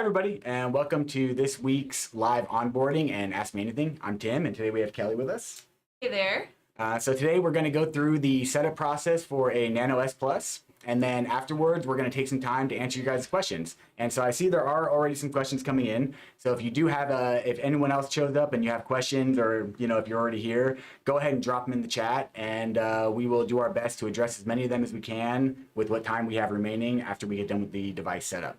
everybody, and welcome to this week's live onboarding and Ask Me Anything. I'm Tim, and today we have Kelly with us. Hey there. So today we're going to go through the setup process for a Nano S Plus, and then afterwards we're going to take some time to answer you guys' questions. And so I see there are already some questions coming in. So if you do have if anyone else shows up and you have questions, or if you're already here, go ahead and drop them in the chat, and we will do our best to address as many of them as we can with what time we have remaining after we get done with the device setup.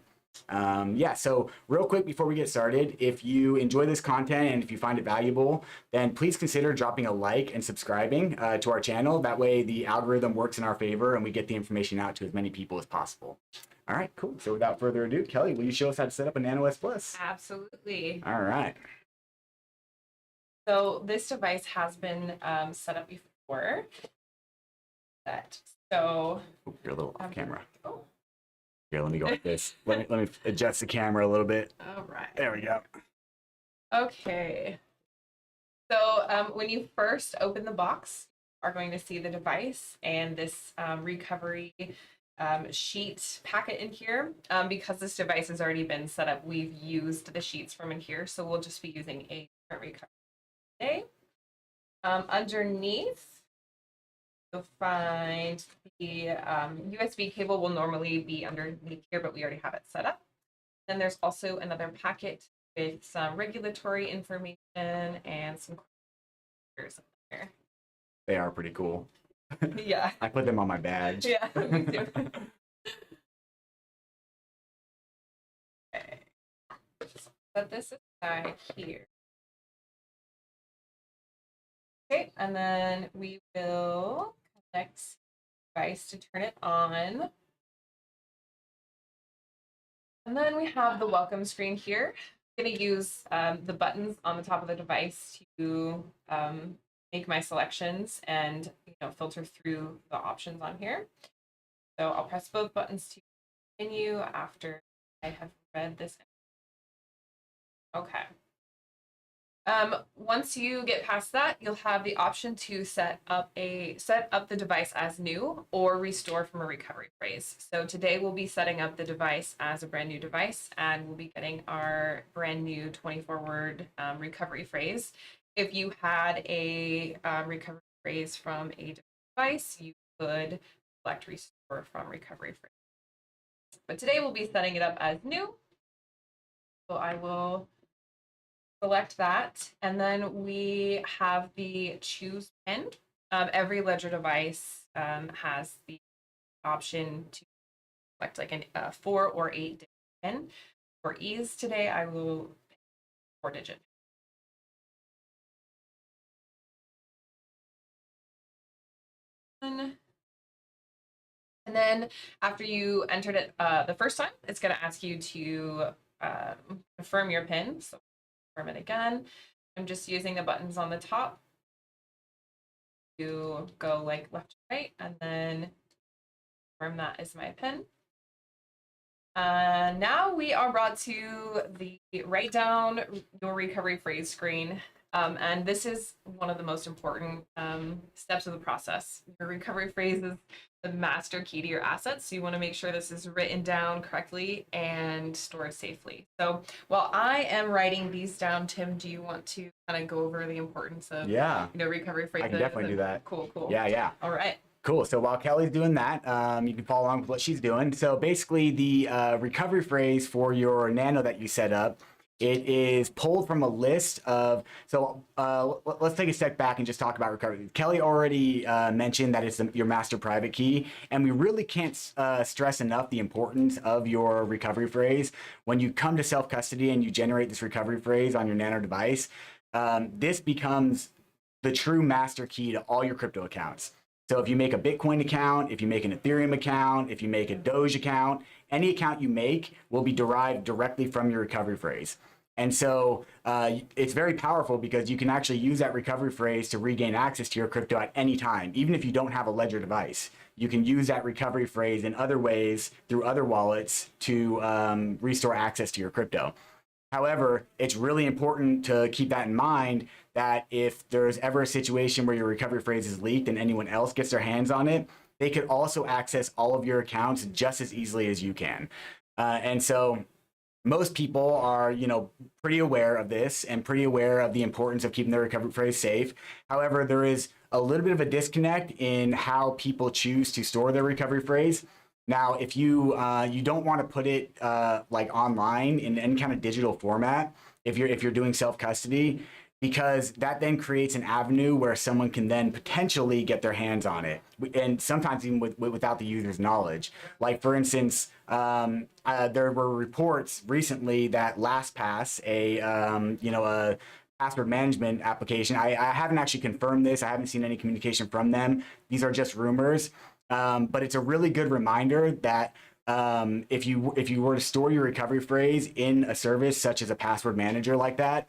So real quick before we get started, if you enjoy this content and if you find it valuable, then please consider dropping a like and subscribing to our channel. That way the algorithm works in our favor and we get the information out to as many people as possible. All right, cool. So without further ado, Kelly, will you show us how to set up a Nano S Plus? Absolutely. All right. So this device has been set up before. Oh, you're a little off camera. Oh. Here, let me go like this. Let me adjust the camera a little bit. All right. There we go. Okay. So when you first open the box, you are going to see the device and this recovery sheet packet in here. Because this device has already been set up, we've used the sheets from in here, so we'll just be using a different recovery today. Underneath, you'll find the USB cable will normally be underneath here, but we already have it set up. Then there's also another packet with some regulatory information and some in there. They are pretty cool. Yeah. I put them on my badge. Yeah, me too. Okay. Set this aside here. Okay, and then we will connect the device to turn it on. And then we have the welcome screen here. I'm going to use the buttons on the top of the device to make my selections and filter through the options on here. So I'll press both buttons to continue after I have read this. Okay. Once you get past that, you'll have the option to set up the device as new or restore from a recovery phrase. So today we'll be setting up the device as a brand new device, and we'll be getting our brand new 24-word recovery phrase. If you had a recovery phrase from a different device, you could select restore from recovery phrase. But today we'll be setting it up as new. So I will select that, and then we have the choose pen. Every Ledger device has the option to select like a 4 or 8 digit pen. For ease today, I will pick 4-digit. And then after you entered it the first time, it's going to ask you to confirm your PIN. So confirm it again. I'm just using the buttons on the top to go like left to right, and then confirm that is my PIN. Now we are brought to the write down your recovery phrase screen. And this is one of the most important steps of the process. Your recovery phrase is the master key to your assets. So you want to make sure this is written down correctly and stored safely. So while I am writing these down, Tim, do you want to kind of go over the importance of recovery phrases? I can definitely do that. Cool. Yeah. All right. Cool. So while Kelly's doing that, you can follow along with what she's doing. So basically the recovery phrase for your Nano that you set up, it is pulled from a list of, let's take a step back and just talk about recovery. Kelly already mentioned that it's your master private key, and we really can't stress enough the importance of your recovery phrase. When you come to self-custody and you generate this recovery phrase on your Nano device, this becomes the true master key to all your crypto accounts. So if you make a Bitcoin account, if you make an Ethereum account, if you make a Doge account, any account you make will be derived directly from your recovery phrase. And so it's very powerful because you can actually use that recovery phrase to regain access to your crypto at any time, even if you don't have a Ledger device. You can use that recovery phrase in other ways through other wallets to restore access to your crypto. However, it's really important to keep that in mind, that if there's ever a situation where your recovery phrase is leaked and anyone else gets their hands on it, they could also access all of your accounts just as easily as you can. And so most people are, pretty aware of this and pretty aware of the importance of keeping their recovery phrase safe. However, there is a little bit of a disconnect in how people choose to store their recovery phrase. Now, if you don't want to put it like online in any kind of digital format, if you're doing self custody, because that then creates an avenue where someone can then potentially get their hands on it, and sometimes even without the user's knowledge. Like for instance, there were reports recently that LastPass, a password management application. I haven't actually confirmed this. I haven't seen any communication from them. These are just rumors. But it's a really good reminder that if you were to store your recovery phrase in a service such as a password manager like that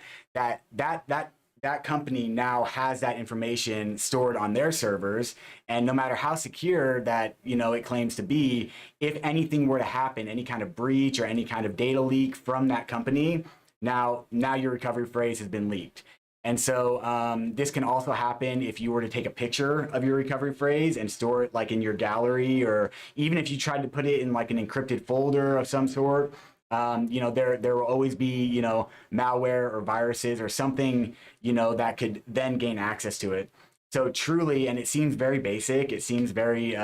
company now has that information stored on their servers, and no matter how secure that it claims to be, if anything were to happen, any kind of breach or any kind of data leak from that company, now your recovery phrase has been leaked. And so this can also happen if you were to take a picture of your recovery phrase and store it like in your gallery, or even if you tried to put it in like an encrypted folder of some sort. There will always be malware or viruses or something that could then gain access to it. So truly, and it seems very basic. It seems very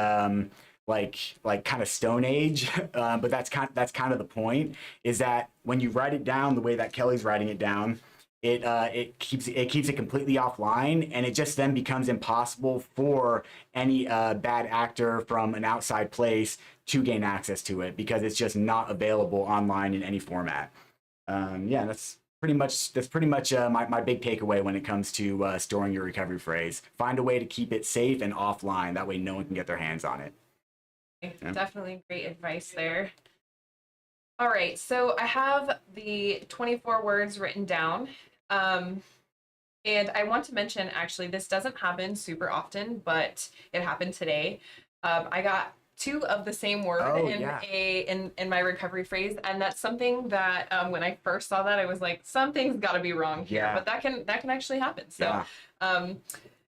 like kind of Stone Age, but that's kind of the point. Is that when you write it down the way that Kelly's writing it down, it keeps it completely offline, and it just then becomes impossible for any bad actor from an outside place to gain access to it, because it's just not available online in any format. Yeah, that's pretty much my big takeaway when it comes to storing your recovery phrase. Find a way to keep it safe and offline. That way, no one can get their hands on it. Yeah. Definitely great advice there. All right, so I have the 24 words written down. And I want to mention, actually, this doesn't happen super often, but it happened today. I got two of the same word in my recovery phrase, and that's something that when I first saw that, I was like, something's got to be wrong here. Yeah. But that can actually happen. So, Yeah.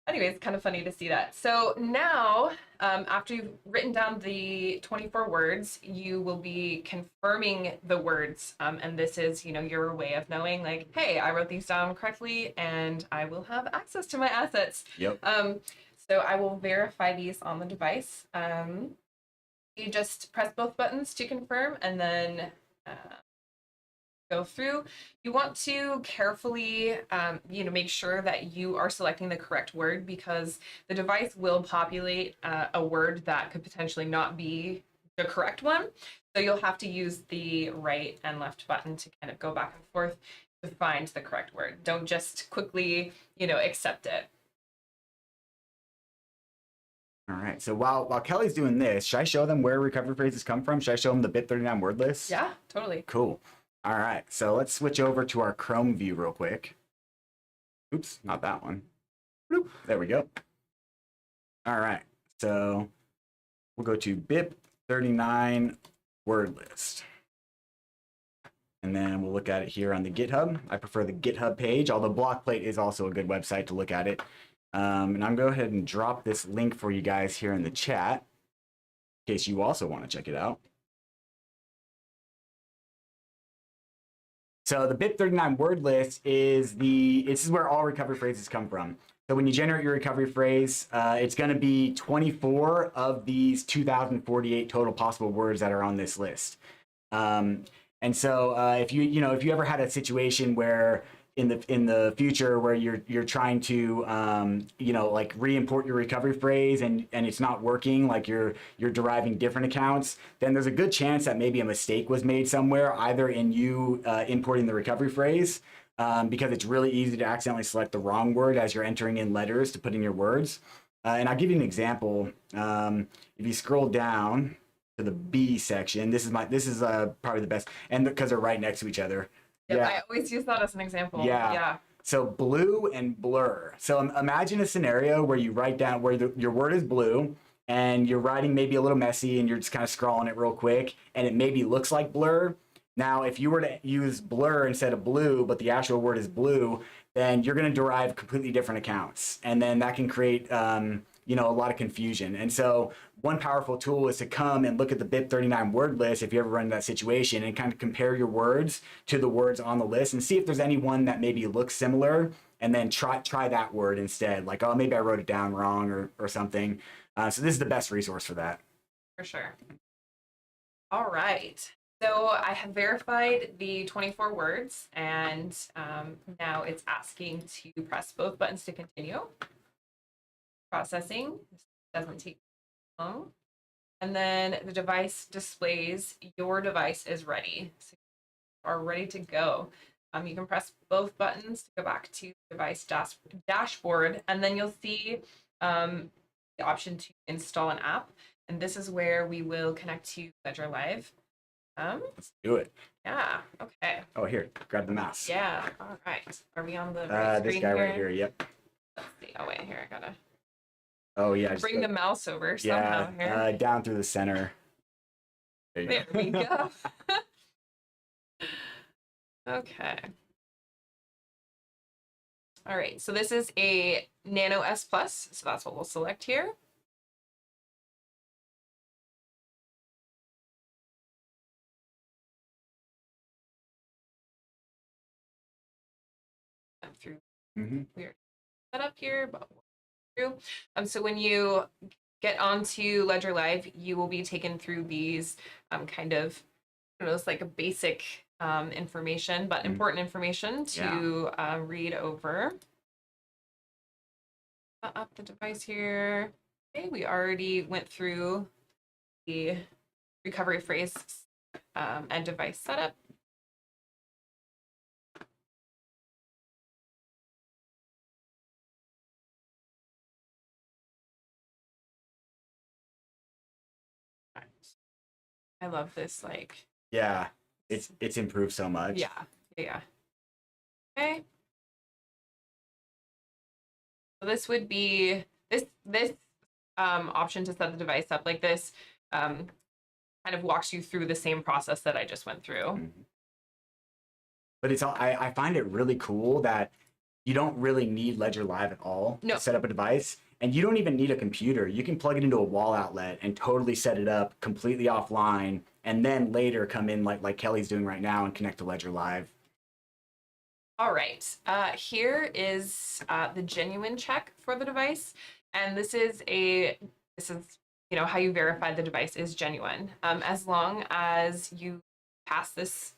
anyway, it's kind of funny to see that. So now, after you've written down the 24 words, you will be confirming the words. And this is, your way of knowing, like, hey, I wrote these down correctly and I will have access to my assets. Yep. So I will verify these on the device. You just press both buttons to confirm, and then go through. You want to carefully, make sure that you are selecting the correct word, because the device will populate a word that could potentially not be the correct one. So you'll have to use the right and left button to kind of go back and forth to find the correct word. Don't just quickly, accept it. All right. So while Kelly's doing this, should I show them where recovery phrases come from? Should I show them the BIP39 word list? Yeah, totally. Cool. All right. So let's switch over to our Chrome view real quick. Oops, not that one. Bloop. There we go. All right. So we'll go to BIP39 word list. And then we'll look at it here on the GitHub. I prefer the GitHub page, although Blockplate is also a good website to look at it. And I'm going to go ahead and drop this link for you guys here in the chat, in case you also want to check it out. So the BIP39 word list this is where all recovery phrases come from. So when you generate your recovery phrase, it's going to be 24 of these 2,048 total possible words that are on this list. And so if you ever had a situation where in the future where you're trying to like re-import your recovery phrase and it's not working, like you're deriving different accounts, then there's a good chance that maybe a mistake was made somewhere, either in you importing the recovery phrase, because it's really easy to accidentally select the wrong word as you're entering in letters to put in your words. And I'll give you an example. If you scroll down to the B section, this is probably the best, and because they're right next to each other. Yep, yeah. I always use that as an example. Yeah. So blue and blur. So imagine a scenario where you write down where your word is blue and you're writing maybe a little messy and you're just kind of scrawling it real quick and it maybe looks like blur. Now, if you were to use blur instead of blue, but the actual word is blue, then you're going to derive completely different accounts. And then that can create a lot of confusion. And so one powerful tool is to come and look at the BIP39 word list if you ever run into that situation, and kind of compare your words to the words on the list and see if there's any one that maybe looks similar, and then try that word instead. Like, oh, maybe I wrote it down wrong or something. So this is the best resource for that. For sure. All right. So I have verified the 24 words, and now it's asking to press both buttons to continue. Processing. This doesn't take long. And then the device displays your device is ready. So you are ready to go. You can press both buttons to go back to the device dashboard, and then you'll see the option to install an app. And this is where we will connect to Ledger Live. Let's do it. Yeah. Okay. Oh, here, grab the mouse. Yeah. All right. Are we on the right this screen guy here? right here. Yep. Let's see. Oh wait, here I gotta Oh yeah. bring the mouse over somehow Yeah. here. Down through the center. There we go. Okay. All right. So this is a Nano S Plus. So that's what we'll select here. Through weird setup here, but through. So when you get onto Ledger Live, you will be taken through these kind of, I don't know, it's like a basic information, but important information to read over. Up the device here. Okay, we already went through the recovery phrase and device setup. I love this, like. Yeah, it's improved so much. Yeah. Okay. So this would be this option to set the device up like this. Kind of walks you through the same process that I just went through. But it's all, I find it really cool that you don't really need Ledger Live at all to set up a device. And you don't even need a computer. You can plug it into a wall outlet and totally set it up completely offline, and then later come in like Kelly's doing right now and connect to Ledger Live. All right. Here is the genuine check for the device. And this is how you verify the device is genuine. As long as you pass this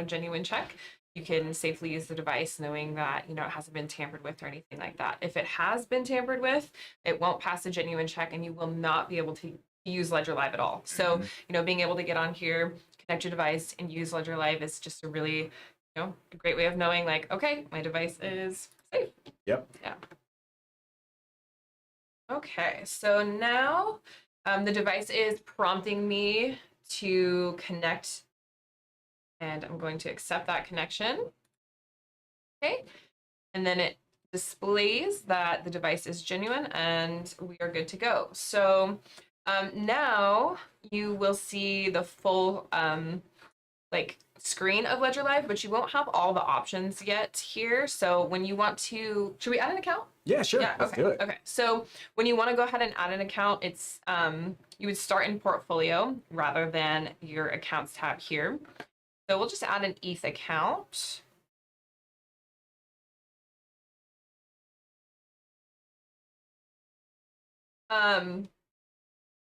genuine check, you can safely use the device knowing that it hasn't been tampered with or anything like that. If it has been tampered with, it won't pass a genuine check, and you will not be able to use Ledger Live at all. So being able to get on here, connect your device, and use Ledger Live is just a really a great way of knowing, like, okay, my device is safe. Yep. Yeah. Okay, so now the device is prompting me to connect, and I'm going to accept that connection. Okay, and then it displays that the device is genuine and we are good to go. So now you will see the full screen of Ledger Live, but you won't have all the options yet here. So when you want to, should we add an account? Yeah, sure. Yeah, Let's do it. Okay. So when you want to go ahead and add an account, it's you would start in portfolio rather than your accounts tab here. So we'll just add an ETH account.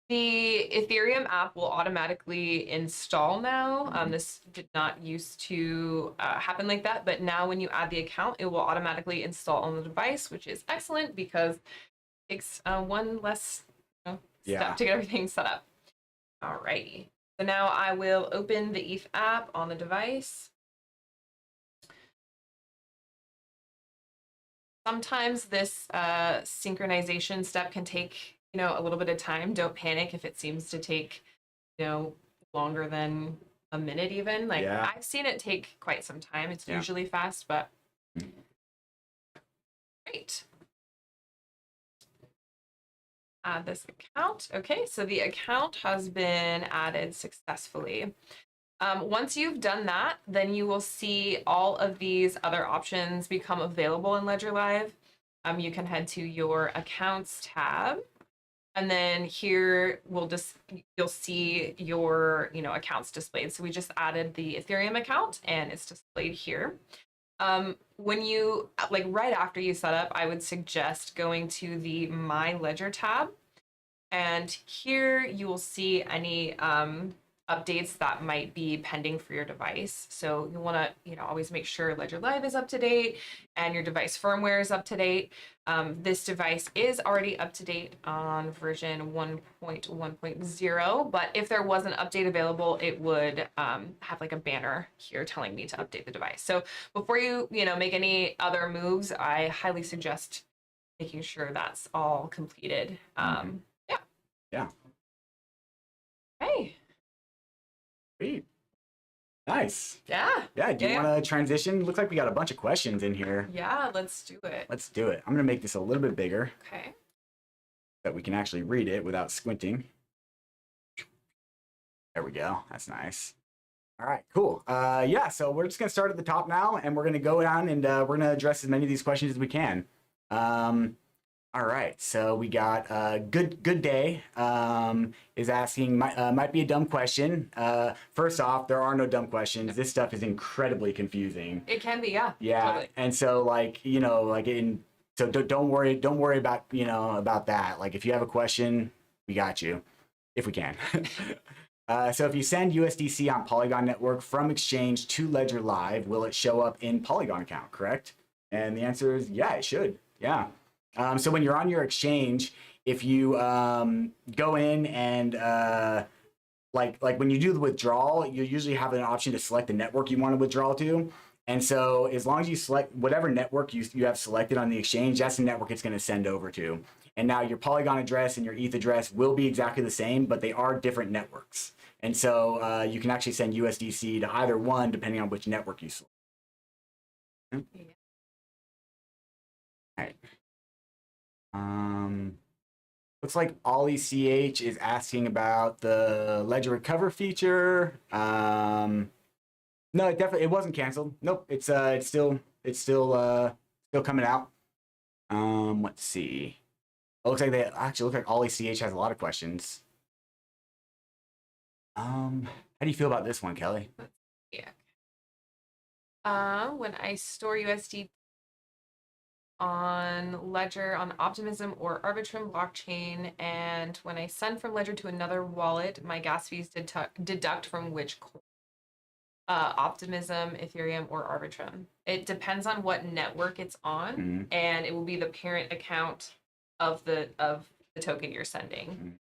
The Ethereum app will automatically install now. This did not used to happen like that, but now when you add the account, it will automatically install on the device, which is excellent because it takes one less step to get everything set up. Alrighty. So now I will open the ETH app on the device. Sometimes this synchronization step can take a little bit of time. Don't panic if it seems to take longer than a minute even. I've seen it take quite some time. It's usually fast, but great. Add this account. Okay, so the account has been added successfully. Once you've done that, then you will see all of these other options become available in Ledger Live. you can head to your accounts tab. And then here you'll see your, accounts displayed. So we just added the Ethereum account and it's displayed here. When you, like right after you set up, I would suggest going to the My Ledger tab. And here you will see any updates that might be pending for your device. So you want to, always make sure Ledger Live is up to date and your device firmware is up to date. This device is already up to date on version 1.1.0, but if there was an update available, it would have like a banner here telling me to update the device. So before you, make any other moves, I highly suggest making sure that's all completed. Yeah. Yeah. Hey. Sweet. Nice. Yeah. Yeah. Do you want to transition? Looks like we got a bunch of questions in here. Yeah, let's do it. Let's do it. I'm going to make this a little bit bigger. Okay. So that we can actually read it without squinting. There we go. That's nice. All right, cool. Yeah, so we're just going to start at the top now, and we're going to go down and we're going to address as many of these questions as we can. All right, so we got good day is asking, might be a dumb question. First off, there are no dumb questions. This stuff is incredibly confusing. It can be, yeah. Yeah, Totally. and so so don't worry about about that. Like if you have a question, we got you, if we can. So if you send USDC on Polygon network from exchange to Ledger Live, will it show up in Polygon account? Correct? And the answer is yeah, it should. Yeah. So when you're on your exchange, if you go in and like when you do the withdrawal, you usually have an option to select the network you want to withdraw to. And so as long as you select whatever network you have selected on the exchange, that's the network it's going to send over to. And now your Polygon address and your ETH address will be exactly the same, but they are different networks. And so you can actually send USDC to either one depending on which network you select. Yeah. All right. Looks like Ollie CH is asking about the Ledger Recover feature. No, it wasn't canceled. Nope, it's still coming out. Let's see. It looks like Ollie CH has a lot of questions. How do you feel about this one, Kelly? Yeah. When I store USD on Ledger, on Optimism or Arbitrum blockchain, and when I send from Ledger to another wallet, my gas fees deduct from which coin? Optimism, Ethereum, or Arbitrum. It depends on what network it's on, and it will be the parent account of the token you're sending.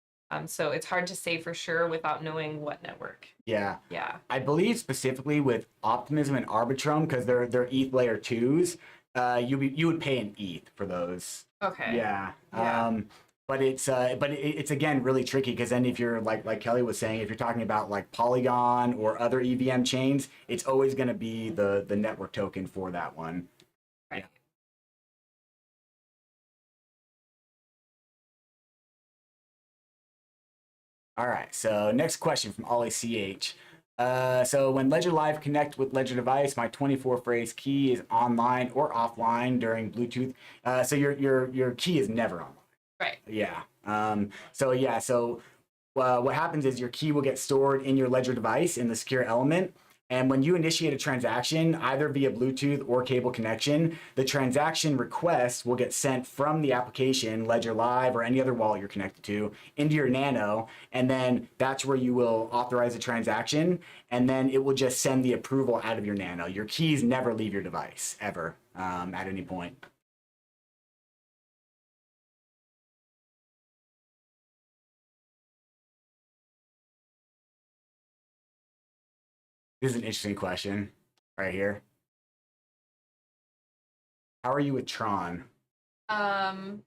So it's hard to say for sure without knowing what network. Yeah. Yeah. I believe specifically with Optimism and Arbitrum, because they're ETH layer 2s, you would pay an ETH for those. Okay. Yeah. Yeah. But it's again really tricky because then if you're like Kelly was saying, if you're talking about like Polygon or other EVM chains, it's always going to be the network token for that one. Right. All right, so next question from Ollie CH. So when Ledger Live connect with Ledger device, my 24-phrase key is online or offline during Bluetooth. So your key is never online. Right. Yeah. So what happens is your key will get stored in your Ledger device in the secure element. And when you initiate a transaction, either via Bluetooth or cable connection, the transaction request will get sent from the application, Ledger Live or any other wallet you're connected to, into your Nano. And then that's where you will authorize a transaction. And then it will just send the approval out of your Nano. Your keys never leave your device, ever, at any point. This is an interesting question right here. How are you with Tron? Kind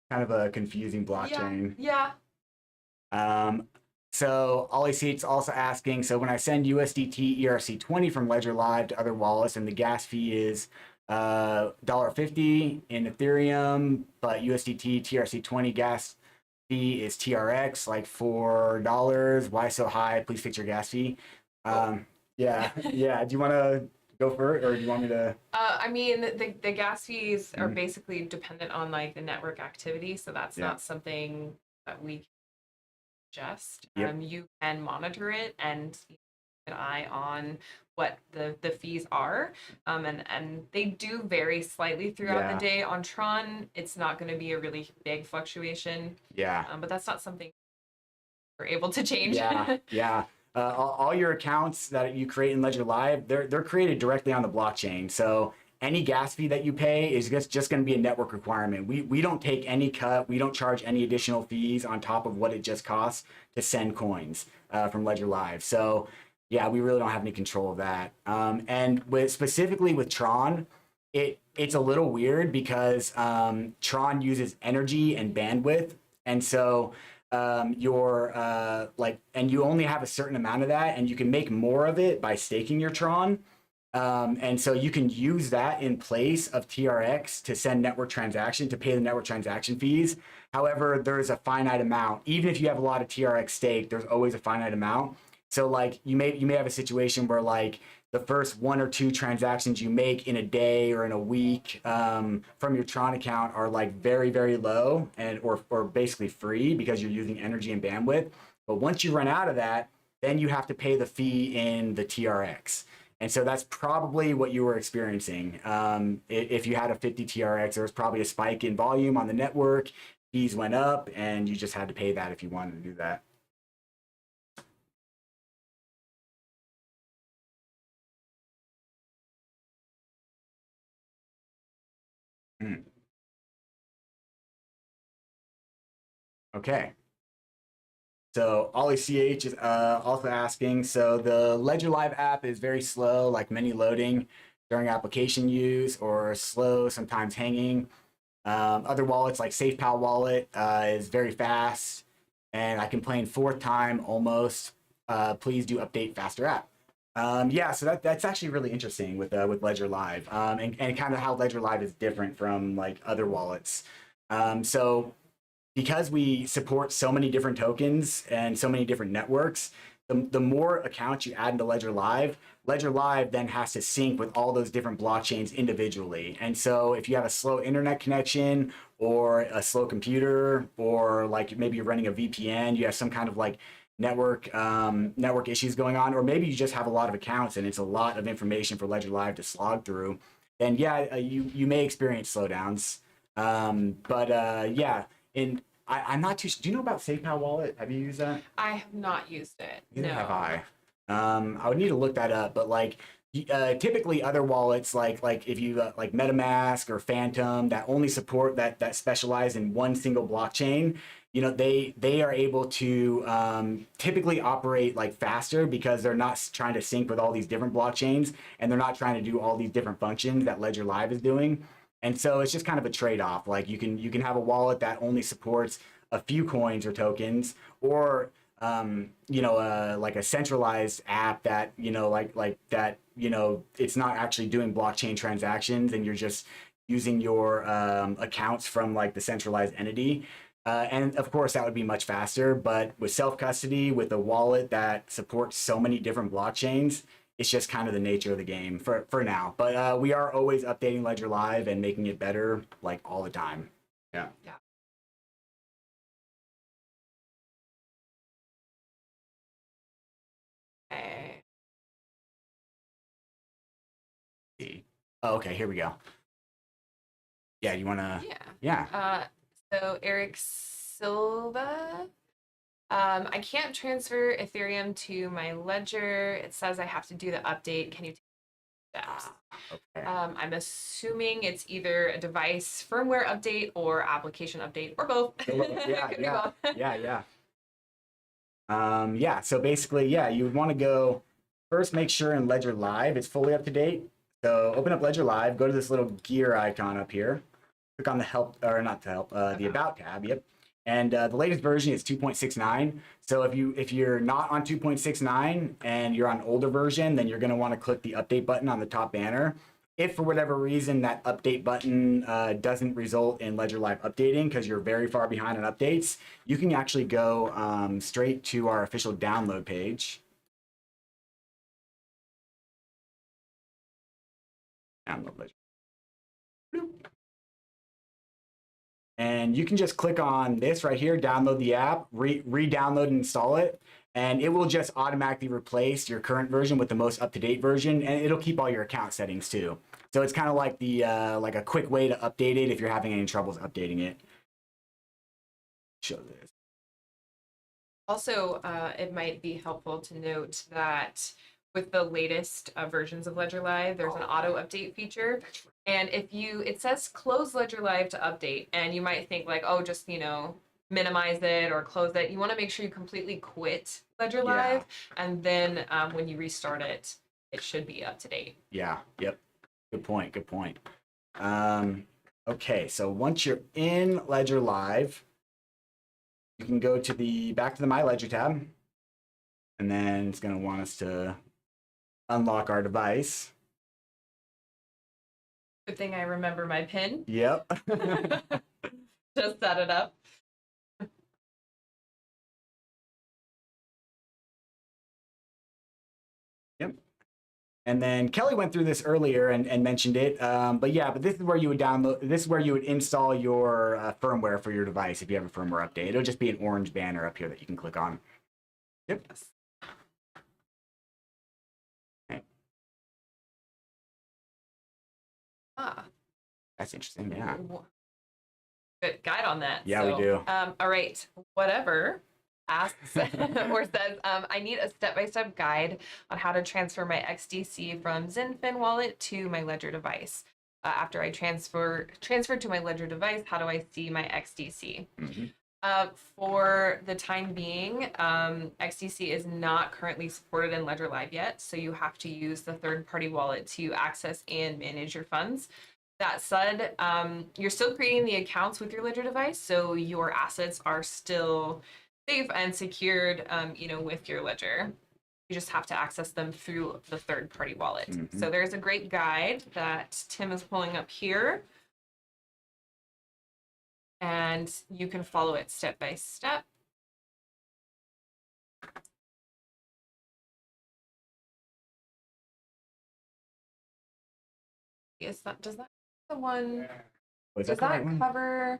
of a confusing blockchain. Yeah. So Ollie Seats also asking, so when I send USDT ERC20 from Ledger Live to other wallets and the gas fee is $1.50 in Ethereum, but USDT TRC20 gas fee is TRX, like $4. Why so high? Please fix your gas fee. Yeah. Do you want to go for it, or do you want me to? I mean, the gas fees are basically dependent on like the network activity, so that's Yeah. not something that we just Yep. you can monitor it and keep an eye on what the fees are, and they do vary slightly throughout the Yeah. day. On Tron, it's not going to be a really big fluctuation, Yeah. but that's not something we're able to change. Yeah. Yeah. All your accounts that you create in Ledger Live, they're created directly on the blockchain. So any gas fee that you pay is just going to be a network requirement. We don't take any cut. We don't charge any additional fees on top of what it just costs to send coins from Ledger Live. So yeah, we really don't have any control of that. And specifically with Tron, it's a little weird because Tron uses energy and bandwidth, and so your and you only have a certain amount of that, and you can make more of it by staking your Tron. And so you can use that in place of TRX to send network transaction to pay the network transaction fees. However, there's a finite amount. Even if you have a lot of TRX stake, there's always a finite amount. So like you may have a situation where like the first one or two transactions you make in a day or in a week from your Tron account are like very, very low and or basically free because you're using energy and bandwidth. But once you run out of that, then you have to pay the fee in the TRX. And so that's probably what you were experiencing. If you had a 50 TRX, there was probably a spike in volume on the network, fees went up, and you just had to pay that if you wanted to do that. Hmm. Okay. So Ollie CH is also asking, so the Ledger Live app is very slow, like many loading during application use, or slow, sometimes hanging. Other wallets like SafePal wallet is very fast, and I can play in fourth time almost. Please do update faster app. Yeah, so that's actually really interesting with Ledger Live, and kind of how Ledger Live is different from like other wallets. So because we support so many different tokens and so many different networks, the more accounts you add into Ledger Live then has to sync with all those different blockchains individually. And so if you have a slow internet connection or a slow computer, or like maybe you're running a VPN, you have some kind of like network issues going on, or maybe you just have a lot of accounts and it's a lot of information for Ledger Live to slog through, then yeah, you may experience slowdowns. But yeah, in I'm not too. Do you know about SafePal Wallet? Have you used that? I have not used it. Neither No. have I. I would need to look that up, but like typically other wallets like if you like MetaMask or Phantom that only support that specialize in one single blockchain, you know they are able to typically operate like faster because they're not trying to sync with all these different blockchains, and they're not trying to do all these different functions that Ledger Live is doing. And so it's just kind of a trade-off. Like you can have a wallet that only supports a few coins or tokens, or like a centralized app that like that it's not actually doing blockchain transactions, and you're just using your accounts from like the centralized entity. And of course, that would be much faster. But with self custody, with a wallet that supports so many different blockchains, it's just kind of the nature of the game for now. But we are always updating Ledger Live and making it better, like all the time. Yeah. Yeah. Okay. Oh, okay. Here we go. Yeah. You wanna? Yeah. Yeah. So Eric Silva. I can't transfer Ethereum to my ledger. It says I have to do the update. Can you take steps? Okay. I'm assuming it's either a device firmware update or application update or both. Yeah. Could be Yeah. both. Yeah. Yeah. So basically, yeah, you would want to go first. Make sure in Ledger Live it's fully up to date. So open up Ledger Live. Go to this little gear icon up here. Click on the help, or not the help, the about tab. Yep. And the latest version is 2.69. So if you're not on 2.69 and you're on older version, then you're going to want to click the update button on the top banner. If for whatever reason that update button doesn't result in Ledger Live updating because you're very far behind on updates, you can actually go straight to our official download page. Download Ledger. Bloop. And you can just click on this right here, download the app, re-download and install it, and it will just automatically replace your current version with the most up-to-date version, and it'll keep all your account settings too. So it's kind of like the like a quick way to update it if you're having any troubles updating it. Show this. Also, it might be helpful to note that with the latest versions of Ledger Live, there's an auto update feature. And if it says close Ledger Live to update, and you might think like, oh, just, minimize it or close it. You want to make sure you completely quit Ledger Live. And then when you restart it, it should be up to date. Yeah. Yep. Good point. Good point. Okay. So once you're in Ledger Live, you can go to back to the My Ledger tab, and then it's going to want us to unlock our device. Good thing I remember my PIN. Yep. Just set it up. Yep. And then Kelly went through this earlier and mentioned it, but this is where you would this is where you would install your firmware for your device if you have a firmware update. It'll just be an orange banner up here that you can click on. Yep. Okay. Ah. That's interesting, yeah. Good guide on that. Yeah, we do. All right, whatever asks or says, I need a step-by-step guide on how to transfer my XDC from ZenFin wallet to my Ledger device. After I transfer to my Ledger device, how do I see my XDC? For the time being, XDC is not currently supported in Ledger Live yet, so you have to use the third-party wallet to access and manage your funds. That said, you're still creating the accounts with your Ledger device, so your assets are still safe and secured, with your Ledger. You just have to access them through the third-party wallet. So there's a great guide that Tim is pulling up here, and you can follow it step by step. Does that the one? Was Does that cover?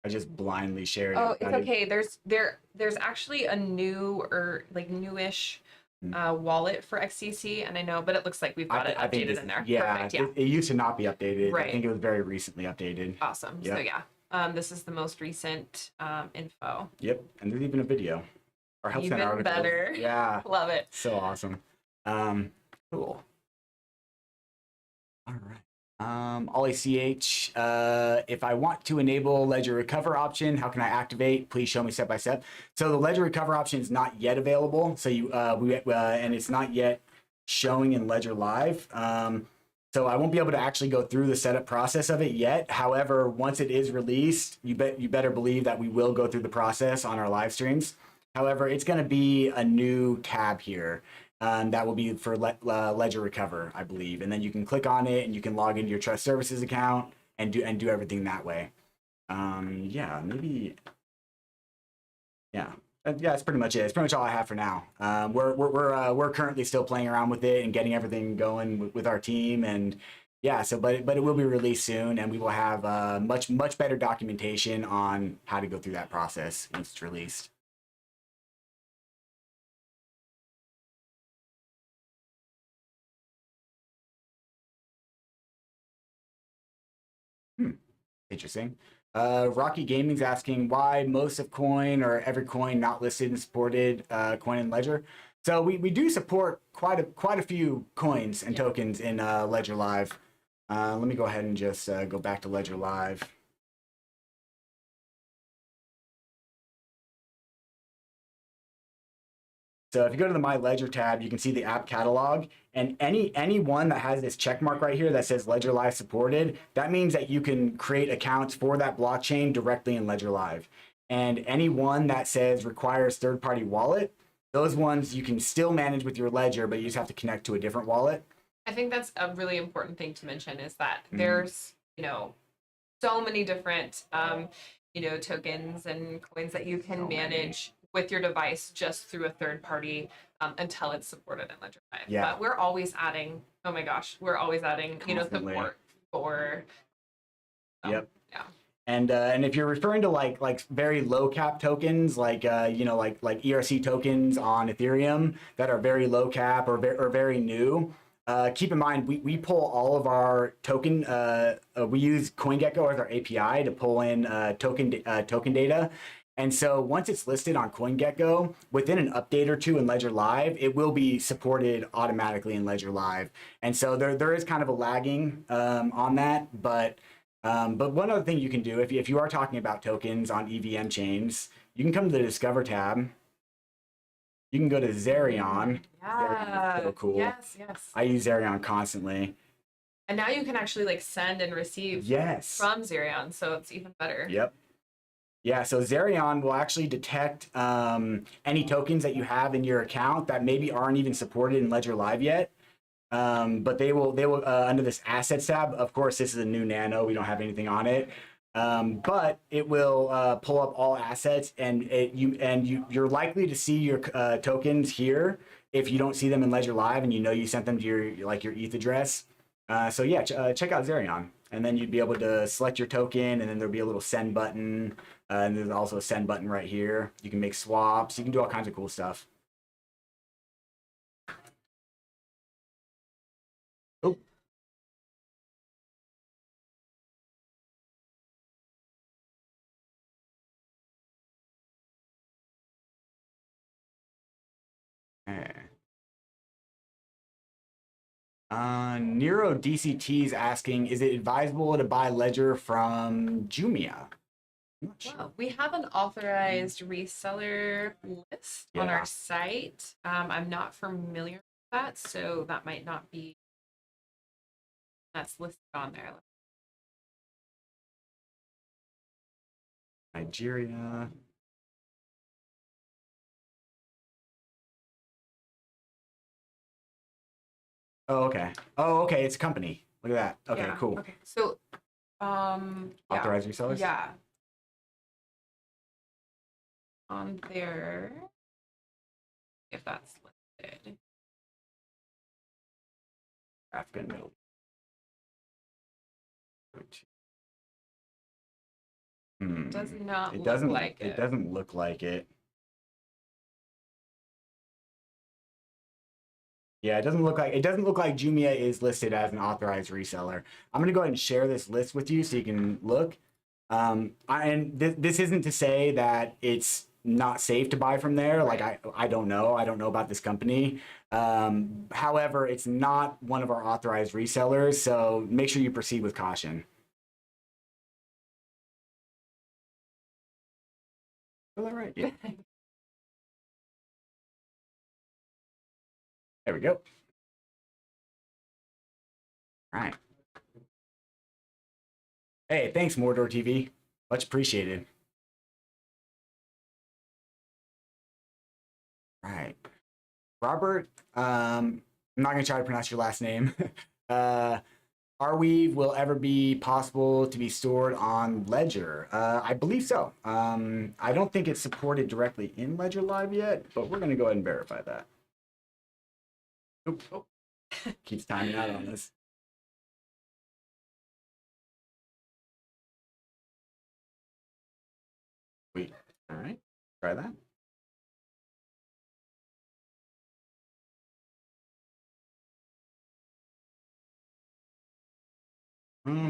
I just blindly shared it. Oh, it's okay. There's actually a new or newish wallet for XCC, and I know, but it looks like we've got it updated in there. Yeah, perfect. Yeah. It used to not be updated. Right. I think it was very recently updated. Awesome. Yep. So yeah, this is the most recent info. Yep, and there's even a video. Our Help Center Even article. better. Yeah. Love it. So awesome. Cool. All right. Ollie CH, if I want to enable Ledger Recover option, how can I activate? Please show me step by step. So the Ledger Recover option is not yet available. So and it's not yet showing in Ledger Live. So I won't be able to actually go through the setup process of it yet. However, once it is released, you better believe that we will go through the process on our live streams. However, it's going to be a new tab here. That will be for Ledger Recover, I believe, and then you can click on it and you can log into your Trust Services account and do everything that way. Yeah, maybe. Yeah, that's pretty much it. It's pretty much all I have for now. We're currently still playing around with it and getting everything going with our team, and yeah. So, but it will be released soon, and we will have much better documentation on how to go through that process once it's released. Interesting. Rocky Gaming's asking why most of coin or every coin not listed and supported coin and ledger. So we do support quite a few coins and tokens in Ledger Live. Let me go ahead and just go back to Ledger Live. So if you go to the My Ledger tab, you can see the app catalog, and any one that has this check mark right here that says Ledger Live supported, that means that you can create accounts for that blockchain directly in Ledger Live. And any one that says requires third-party wallet, those ones you can still manage with your Ledger, but you just have to connect to a different wallet. I think that's a really important thing to mention is that there's, so many different, tokens and coins that you can manage with your device just through a third party until it's supported in Ledger Live. Yeah. But we're always adding, oh my gosh, we're always adding, Constantly. support for. Yep. Yeah. And if you're referring to like very low cap tokens, like like ERC tokens on Ethereum that are very low cap or very new, keep in mind we pull all of our token. We use CoinGecko as our API to pull in token data. And so once it's listed on CoinGecko, within an update or two in Ledger Live, it will be supported automatically in Ledger Live. And so there is kind of a lagging on that, but one other thing you can do if you are talking about tokens on EVM chains, you can come to the Discover tab. You can go to Zerion. Yeah. Zerion is so cool. Yes, yes. I use Zerion constantly. And now you can actually like send and receive from Zerion, so it's even better. Yep. Yeah, so Zerion will actually detect any tokens that you have in your account that maybe aren't even supported in Ledger Live yet. But they will under this assets tab. Of course, this is a new nano. We don't have anything on it, but it will pull up all assets, and you're likely to see your tokens here if you don't see them in Ledger Live and you sent them to your ETH address. So yeah, check out Zerion, and then you'd be able to select your token, and then there'll be a little send button, and there's also a send button right here. You can make swaps. You can do all kinds of cool stuff. Oh. Nero DCT is asking, is it advisable to buy Ledger from Jumia? Well, we have an authorized reseller list on our site. I'm not familiar with that, so that might not be that's listed on there. Nigeria. Oh, okay. Oh, okay. It's a company. Look at that. Okay, Yeah. cool. Okay. So, Authorized resellers? Yeah. On there, if that's listed. African Middle. Does not It look doesn't like it doesn't look like it. Yeah, it doesn't look like Jumia is listed as an authorized reseller. I'm gonna go ahead and share this list with you so you can look. This isn't to say that it's not safe to buy from there. Like I don't know about this company. However, it's not one of our authorized resellers, so make sure you proceed with caution. All right. Yeah. There we go. All right. Hey, thanks, Mordor TV. Much appreciated. All right. Robert, I'm not going to try to pronounce your last name. Arweave will ever be possible to be stored on Ledger? I believe so. I don't think it's supported directly in Ledger Live yet, but we're going to go ahead and verify that. Oop. Oh. Keeps timing out on this. Sweet. All right. Try that.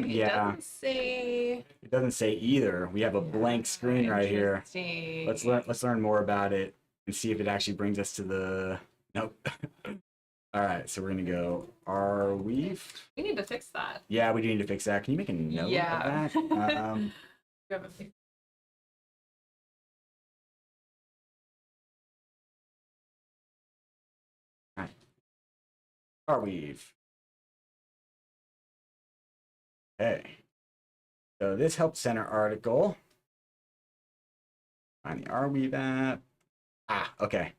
Yeah. It doesn't say either. We have a blank screen right here. Let's learn more about it and see if it actually brings us to the. Nope. All right, so we're gonna go Arweave. We need to fix that. Yeah, we do need to fix that. Can you make a note of that? All right. Arweave. Okay. So this help center article. Find the Arweave app. Okay.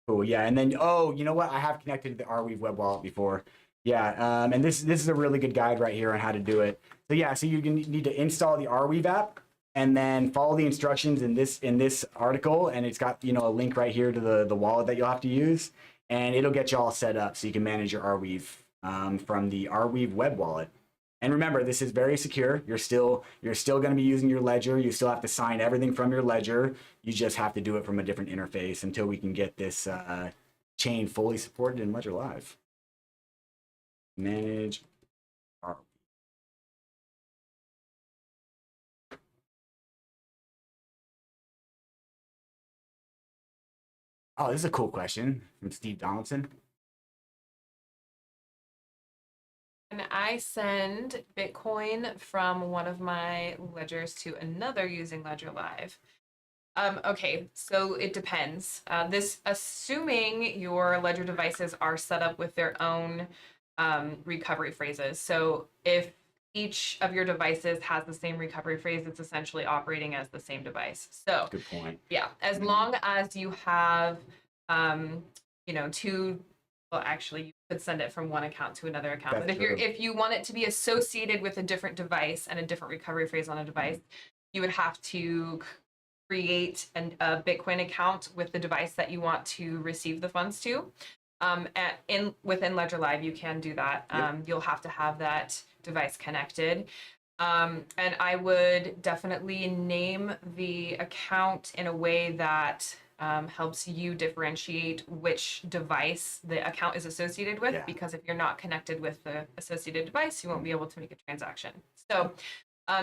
Cool. Yeah, and then you know what? I have connected to the Arweave web wallet before. Yeah, and this is a really good guide right here on how to do it. So yeah, so you need to install the Arweave app. and then follow the instructions in this article, and it's got a link right here to the wallet that you'll have to use, and it'll get you all set up so you can manage your Arweave from the Arweave web wallet. And remember, this is very secure. You're still going to be using your ledger. You still have to sign everything from your ledger. You just have to do it from a different interface until we can get this chain fully supported in Ledger Live. Manage Arweave. Oh, this is a cool question from Steve Donaldson. And I send Bitcoin from one of my ledgers to another using Ledger Live. Okay, so it depends. This assuming your ledger devices are set up with their own recovery phrases. So if each of your devices has the same recovery phrase, it's essentially operating as the same device. So good point. Yeah, as long as you have, two. Well, actually, you could send it from one account to another account. That's But true. if you want it to be associated with a different device and a different recovery phrase on a device, you would have to create a Bitcoin account with the device that you want to receive the funds to. Within Ledger Live, you can do that. Yep. You'll have to have that device connected. And I would definitely name the account in a way that helps you differentiate which device the account is associated with, Yeah. because if you're not connected with the associated device, you won't be able to make a transaction. So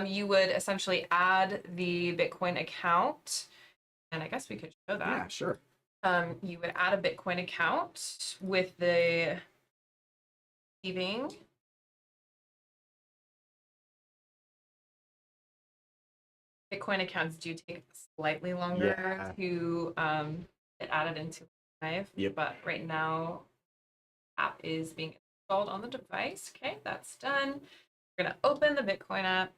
you would essentially add the Bitcoin account, and I guess we could show that. Yeah, sure. You would add a Bitcoin account with the receiving. Bitcoin accounts do take slightly longer to get added into Live. Yep. But right now, app is being installed on the device. Okay, that's done. We're gonna open the Bitcoin app.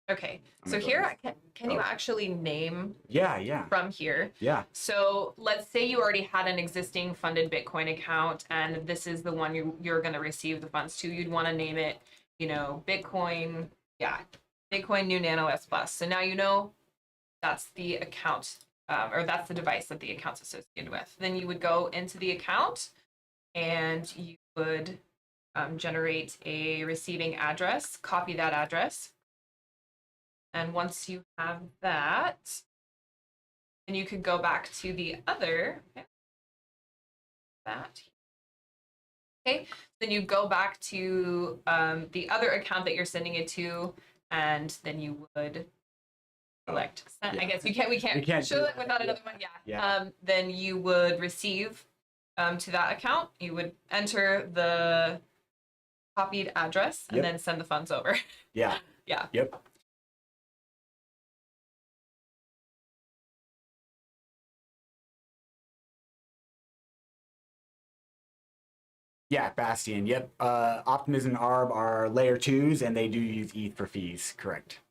Okay, so here, can you actually name Yeah. from here? Yeah. So let's say you already had an existing funded Bitcoin account, and this is the one you're going to receive the funds to. You'd want to name it, Bitcoin, Bitcoin New Nano S Plus. So now that's the account, or that's the device that the account's associated with. Then you would go into the account, and you would generate a receiving address, copy that address. And once you have that, then you could go back to the other, okay, then you go back to the other account that you're sending it to, and then you would select send. I guess we can't show it without another one. Then you would receive to that account. You would enter the copied address and then send the funds over. Yeah. Yep. Yeah, Bastion. Yep. Optimism and Arb are layer 2s, and they do use ETH for fees. Correct.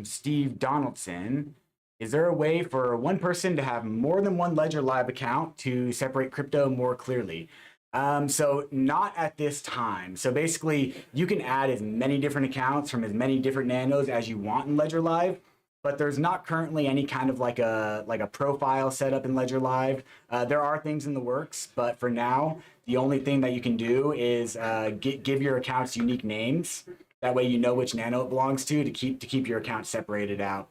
Steve Donaldson. Is there a way for one person to have more than one Ledger Live account to separate crypto more clearly? So not at this time. So basically, you can add as many different accounts from as many different nanos as you want in Ledger Live, but there's not currently any kind of like a profile set up in Ledger Live. There are things in the works, but for now, the only thing that you can do is give your accounts unique names. That way, you know which nano it belongs to keep your account separated out.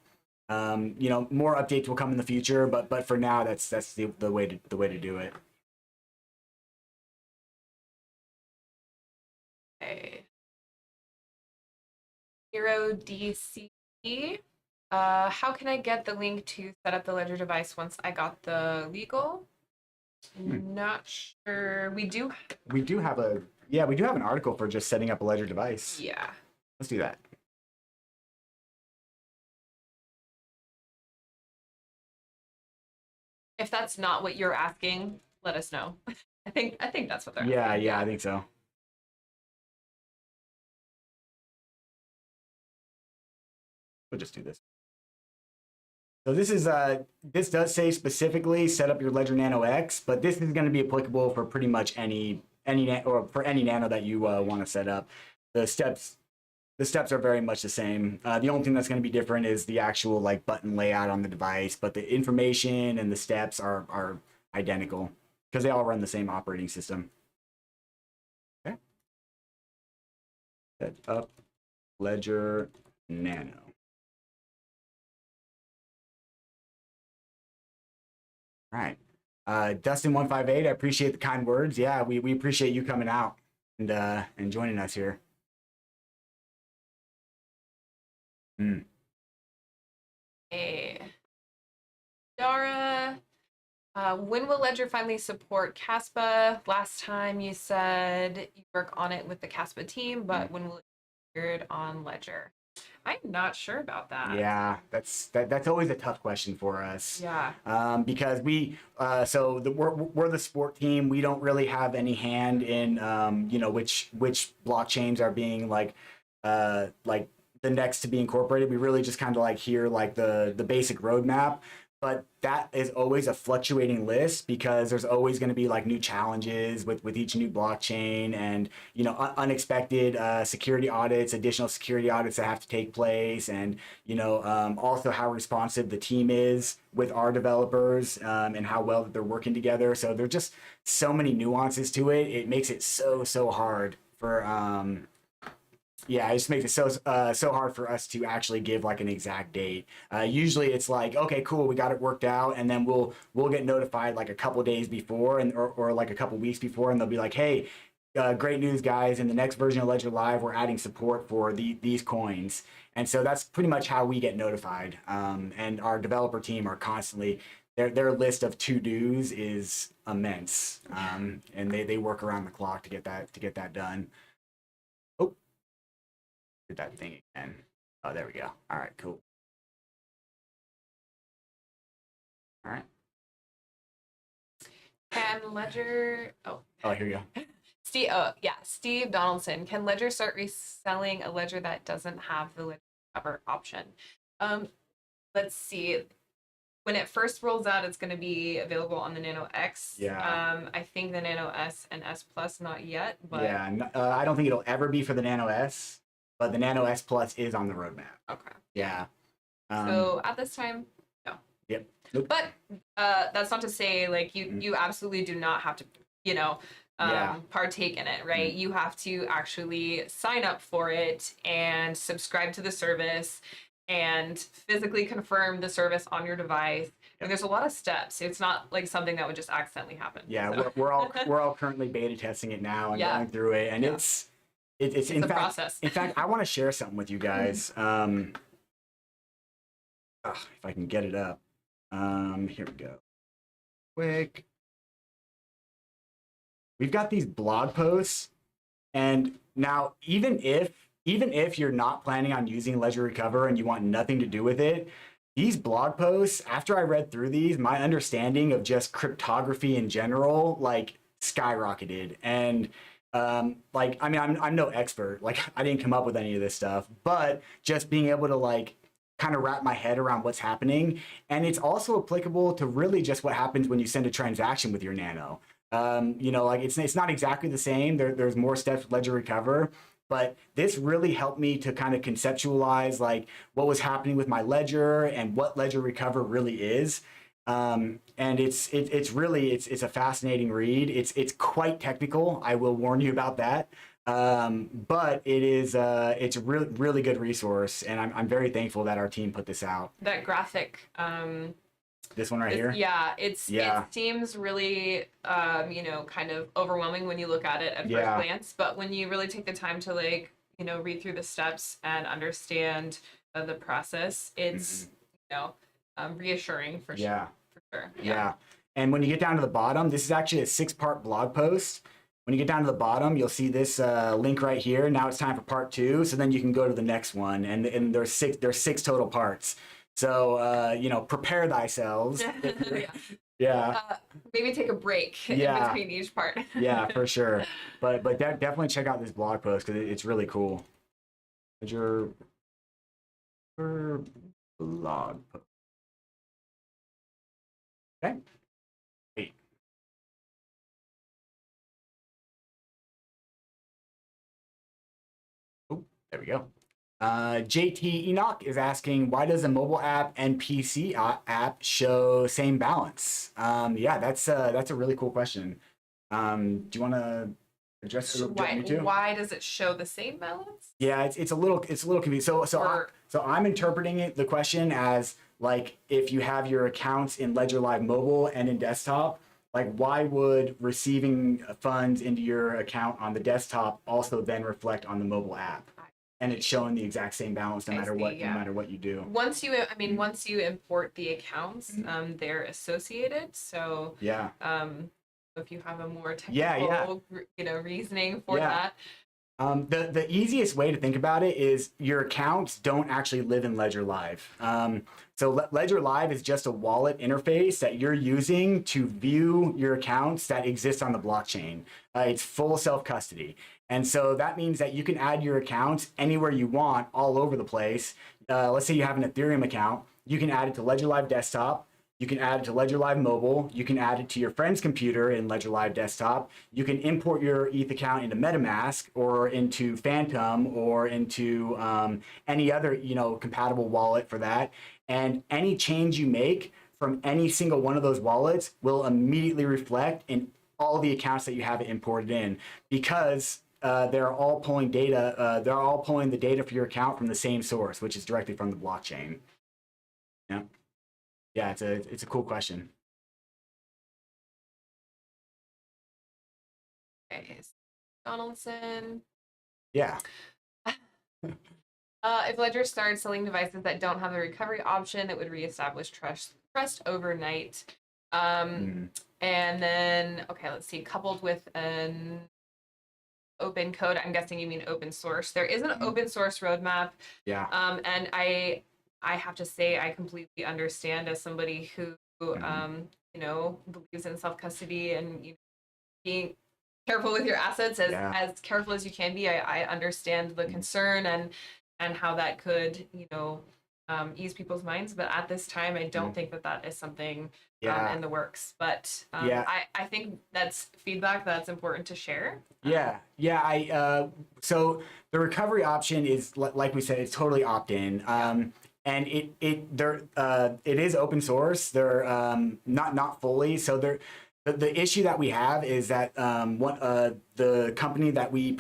More updates will come in the future, but for now, that's the way to do it. Okay. Hero DC. How can I get the link to set up the Ledger device once I got the legal? Not sure. We do have an article for just setting up a Ledger device. Yeah. Let's do that. If that's not what you're asking, let us know. I think that's what they're asking. Yeah, I think so. We'll just do this. So this does say specifically set up your Ledger Nano X, but this is going to be applicable for pretty much or for any Nano that you want to set up. The steps are very much the same. The only thing that's going to be different is the actual like button layout on the device, but the information and the steps are identical because they all run the same operating system. Okay. Set up Ledger Nano. All right. Dustin158, I appreciate the kind words. Yeah, we appreciate you coming out and joining us here. Hey, Dara, when will Ledger finally support Caspa? Last time you said you work on it with the Caspa team, but when will it be appeared on Ledger? I'm not sure about that. Yeah, that's always a tough question for us. Yeah. Because we're the sport team. We don't really have any hand in which blockchains are being like the next to be incorporated. We really just kind of like hear like the basic roadmap. But that is always a fluctuating list because there's always going to be like new challenges with each new blockchain and unexpected security audits, additional security audits that have to take place, and also how responsive the team is with our developers and how well that they're working together. So there's just so many nuances to it. It makes it so hard for it just makes it so hard for us to actually give like an exact date. Usually it's like, okay, cool, we got it worked out, and then we'll get notified like a couple days before or like a couple weeks before, and they'll be like, hey, great news, guys! In the next version of Ledger Live, we're adding support for these coins, and so that's pretty much how we get notified. And our developer team are constantly their list of to-dos is immense, and they work around the clock to get that done. Did that thing again. Oh, there we go. All right, cool. All right. Can Ledger? Oh, here we go. Steve Donaldson. Can Ledger start reselling a ledger that doesn't have the Ledger cover option? Let's see. When it first rolls out, it's going to be available on the Nano X. Yeah. I think the Nano S and S Plus not yet, but yeah, I don't think it'll ever be for the Nano S. But the Nano S Plus is on the roadmap. Okay. Yeah. So at this time, no. Yep. Nope. But that's not to say like you absolutely do not have to partake in it, right? You have to actually sign up for it and subscribe to the service and physically confirm the service on your device. And there's a lot of steps. It's not like something that would just accidentally happen. Yeah, so. we're all currently beta testing it now and going through it, and it's in a fact, process. In fact, I want to share something with you guys. If I can get it up. Here we go. Quick. We've got these blog posts, and now even if you're not planning on using Ledger Recover and you want nothing to do with it, these blog posts, after I read through these, my understanding of just cryptography in general like skyrocketed. And I'm no expert. Like, I didn't come up with any of this stuff, but just being able to like kind of wrap my head around what's happening. And it's also applicable to really just what happens when you send a transaction with your Nano. Like it's not exactly the same. There's more steps with Ledger Recover, but this really helped me to kind of conceptualize like what was happening with my ledger and what Ledger Recover really is. And it's a fascinating read. It's quite technical. I will warn you about that. But it's a really good resource, and I'm very thankful that our team put this out. That graphic, this one right here. Yeah, it seems really kind of overwhelming when you look at it at first glance, but when you really take the time to like read through the steps and understand the process, it's reassuring for sure. Yeah. And when you get down to the bottom, this is actually a 6-part blog post. When you get down to the bottom, you'll see this link right here. Now it's time for part 2. So then you can go to the next one, and there's 6 total parts. So prepare thyself. Maybe take a break in between each part. Yeah, for sure. But definitely check out this blog post because it's really cool. Ledger blog post. Okay. Great. Oh, there we go. JT Enoch is asking, why does a mobile app and PC app show same balance? Yeah, that's a really cool question. Do you want to address it? Do you want me to? Why does it show the same balance? Yeah, it's a little confusing. So I'm interpreting the question as like if you have your accounts in Ledger Live Mobile and in desktop, like why would receiving funds into your account on the desktop also then reflect on the mobile app? And it's showing the exact same balance no matter what, no matter what you do. Once you, once you import the accounts, they're associated. So yeah, if you have a more technical, reasoning for that. The easiest way to think about it is your accounts don't actually live in Ledger Live. So Ledger Live is just a wallet interface that you're using to view your accounts that exist on the blockchain. It's full self-custody. And so that means that you can add your accounts anywhere you want all over the place. Let's say you have an Ethereum account. You can add it to Ledger Live Desktop. You can add it to Ledger Live Mobile. You can add it to your friend's computer in Ledger Live Desktop. You can import your ETH account into MetaMask or into Phantom or into any other compatible wallet for that. And any change you make from any single one of those wallets will immediately reflect in all the accounts that you have it imported in, because they're all pulling data. They're all pulling the data for your account from the same source, which is directly from the blockchain. Yeah. Yeah, it's a cool question. Okay, Donaldson. Yeah. If Ledger started selling devices that don't have the recovery option, it would reestablish trust overnight. And then, okay, let's see, coupled with an open code, I'm guessing you mean open source. There is an open source roadmap. Yeah. And I have to say, I completely understand as somebody who, believes in self-custody and being careful with your assets as careful as you can be. I understand the concern and how that could, ease people's minds. But at this time, I don't think that is something in the works. But I think that's feedback that's important to share. So the recovery option is, like we said, it's totally opt-in. And it is open source. They're not fully. So the issue that we have is that the company that we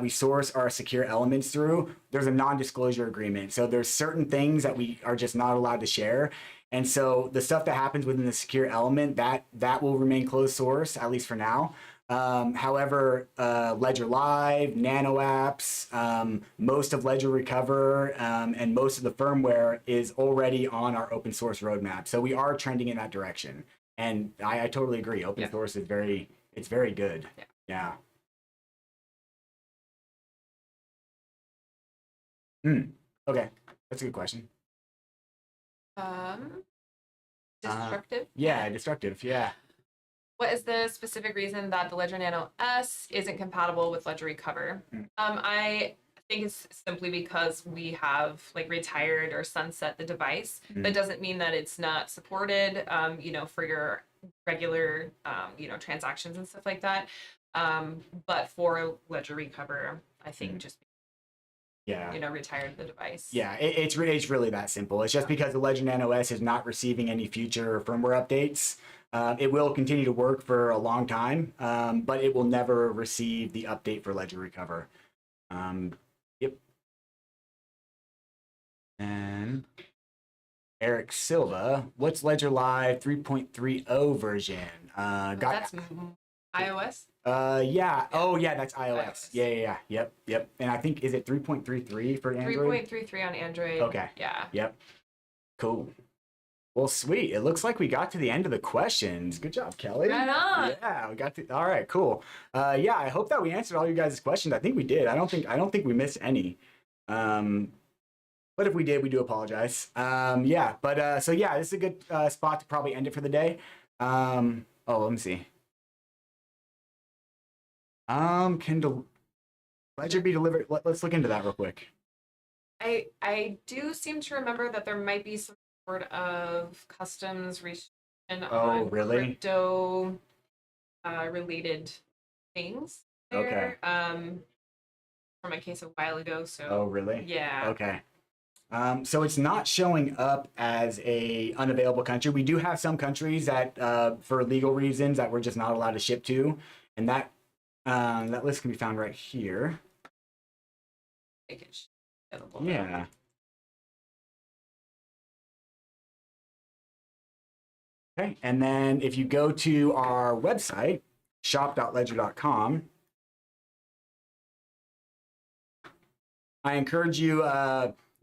source our secure elements through, there's a non-disclosure agreement. So there's certain things that we are just not allowed to share. And so the stuff that happens within the secure element, that will remain closed source, at least for now. However, Ledger Live, Nano apps, most of Ledger Recover, and most of the firmware is already on our open source roadmap. So we are trending in that direction. And I totally agree. Open source is very good. Yeah. Okay. That's a good question. Destructive? Destructive. Yeah. What is the specific reason that the Ledger Nano S isn't compatible with Ledger Recover? I think it's simply because we have retired or sunset the device. That doesn't mean that it's not supported, for your regular, transactions and stuff like that. But for Ledger Recover, I think just retired the device. Yeah, it's really that simple. It's just because the Ledger Nano S is not receiving any future firmware updates. It will continue to work for a long time, but it will never receive the update for Ledger Recover. Yep. And Eric Silva, what's Ledger Live 3.30 version? That's iOS? Yeah. Oh, yeah, that's iOS. Yeah. Yep. And I think, is it 3.33 for Android? 3.33 on Android. Okay. Yeah. Yep. Cool. Well, sweet. It looks like we got to the end of the questions. Good job, Kelly. Right on. Yeah, we got to. All right, cool. I hope that we answered all you guys' questions. I think we did. I don't think we missed any. But if we did, we do apologize. So this is a good spot to probably end it for the day. Let me see. Can Ledger be delivered? Let's look into that real quick. I do seem to remember that there might be some sort of customs on really? crypto related things there. Okay. From my case a while ago. So Oh, really? yeah. Okay. So it's not showing up as a unavailable country. We do have some countries that, for legal reasons, that we're just not allowed to ship to, and that list can be found right here. Make it available now. Yeah. Okay. And then if you go to our website, shop.ledger.com, I encourage you.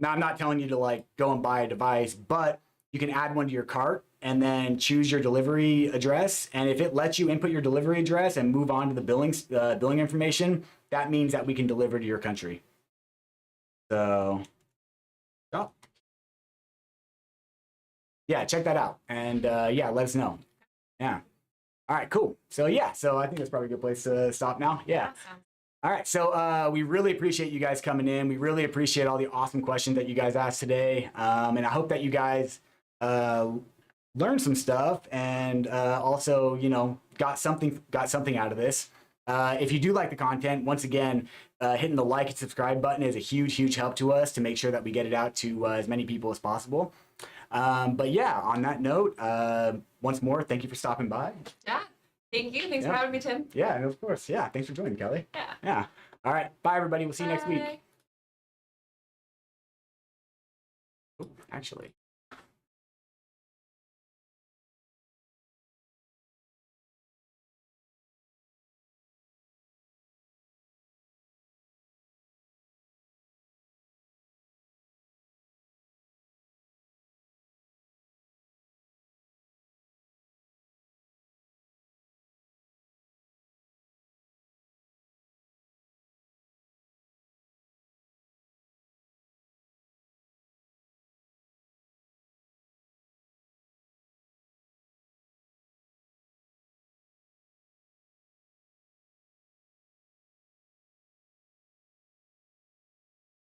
Now, I'm not telling you to like go and buy a device, but you can add one to your cart and then choose your delivery address. And if it lets you input your delivery address and move on to the billing information, that means that we can deliver to your country. So, oh, yeah, check that out. And yeah, let us know. Yeah. All right, cool. So yeah, so I think that's probably a good place to stop now. Yeah. Awesome. All right, so we really appreciate you guys coming in. We really appreciate all the awesome questions that you guys asked today, and I hope that you guys learned some stuff and also, got something out of this. If you do like the content, once again, hitting the like and subscribe button is a huge help to us to make sure that we get it out to as many people as possible. But yeah, on that note, once more, thank you for stopping by. Yeah. Thank you. Thanks for having me, Tim. Yeah, and of course. Yeah, thanks for joining, Kelly. Yeah. Yeah. All right. Bye, everybody. We'll see you next week. Bye. Ooh, actually.